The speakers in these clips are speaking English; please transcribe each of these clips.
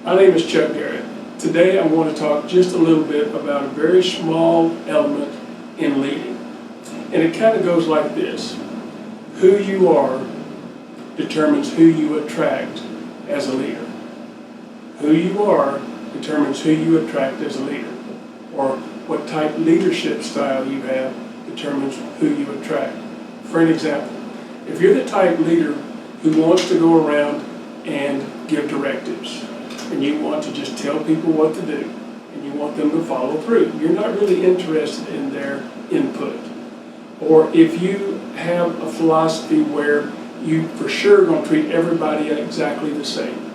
My name is Chuck Garrett. Today I want to talk just a little bit about a very small element in leading. And it kind of goes like this. Who you are determines who you attract as a leader. Who you are determines who you attract as a leader. Or what type of leadership style you have determines who you attract. For an example, if you're the type leader who wants to go around and give directives, and you want to just tell people what to do, and you want them to follow through, you're not really interested in their input. Or if you have a philosophy where you for sure are going to treat everybody exactly the same.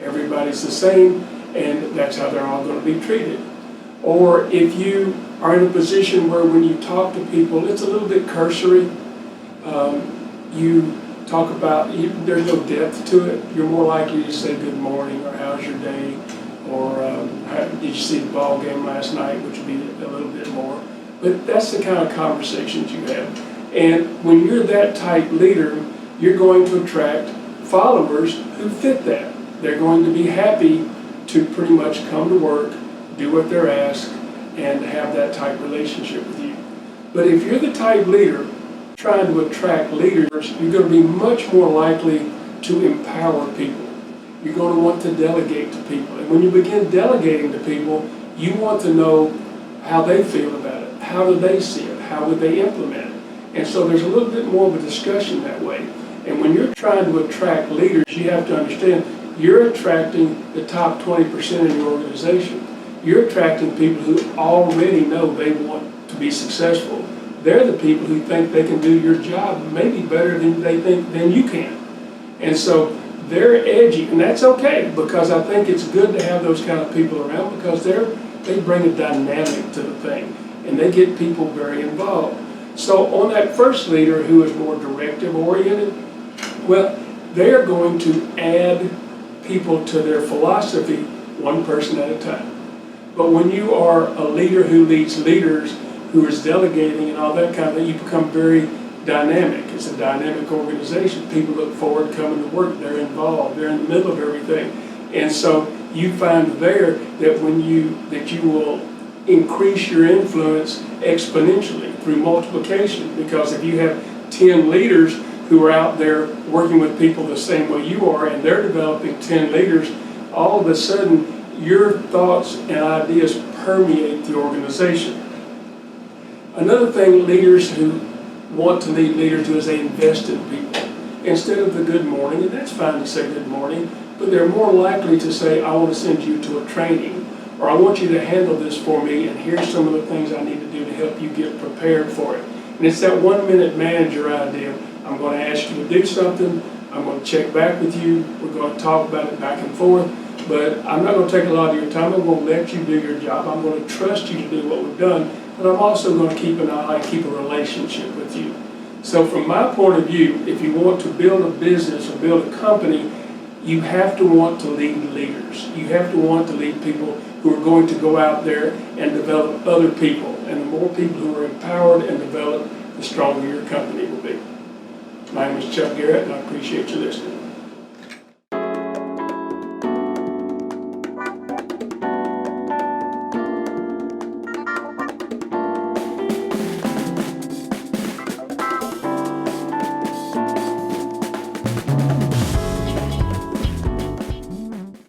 Everybody's the same, and that's how they're all going to be treated. Or if you are in a position where when you talk to people, it's a little bit cursory. You talk about, there's no depth to it. You're more likely to say good morning, or how's your day, or did you see the ball game last night, which would be a little bit more. But that's the kind of conversations you have. And when you're that type leader, you're going to attract followers who fit that. They're going to be happy to pretty much come to work, do what they're asked, and have that type relationship with you. But if you're the type leader trying to attract leaders, you're going to be much more likely to empower people. You're going to want to delegate to people. And when you begin delegating to people, you want to know how they feel about it. How do they see it? How would they implement it? And so there's a little bit more of a discussion that way. And when you're trying to attract leaders, you have to understand you're attracting the top 20% in your organization. You're attracting people who already know they want to be successful. They're the people who think they can do your job maybe better than you can. And so they're edgy, and that's okay, because I think it's good to have those kind of people around, because they bring a dynamic to the thing, and they get people very involved. So on that first leader who is more directive oriented, well, they're going to add people to their philosophy one person at a time. But when you are a leader who leads leaders, who is delegating and all that kind of thing, you become very dynamic. It's a dynamic organization. People look forward to coming to work. They're involved. They're in the middle of everything. And so you find there that you will increase your influence exponentially through multiplication. Because if you have 10 leaders who are out there working with people the same way you are, and they're developing 10 leaders, all of a sudden your thoughts and ideas permeate the organization. Another thing leaders who want to lead leaders do is they invest in people. Instead of the good morning, and that's fine to say good morning, but they're more likely to say, I want to send you to a training, or I want you to handle this for me, and here's some of the things I need to do to help you get prepared for it. And it's that 1-minute manager idea. I'm going to ask you to do something, I'm going to check back with you, we're going to talk about it back and forth, but I'm not going to take a lot of your time. I'm going to let you do your job. I'm going to trust you to do what we've done, but I'm also going to keep an eye, keep a relationship with you. So from my point of view, if you want to build a business or build a company, you have to want to lead leaders. You have to want to lead people who are going to go out there and develop other people. And the more people who are empowered and developed, the stronger your company will be. My name is Chuck Garrett, and I appreciate you listening.